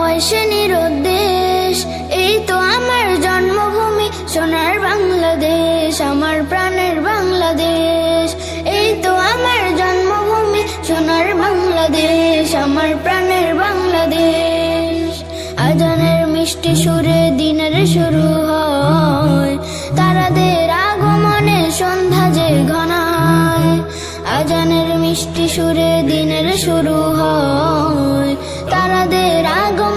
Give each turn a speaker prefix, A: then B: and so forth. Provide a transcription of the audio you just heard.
A: হয় সে নিরুদ্দেশ। এই তো আমার জন্মভূমি সোনার বাংলাদেশ, আমার প্রাণের বাংলাদেশ। এই তো আমার জন্মভূমি সোনার বাংলাদেশ, আমার প্রাণের বাংলাদেশ। আজানের মিষ্টি সুরে দিনের শুরু হয়, তারাদের আগমনে সন্ধ্যা যে ঘনায়। আজানের মিষ্টি সুরে দিনের শুরু হয়,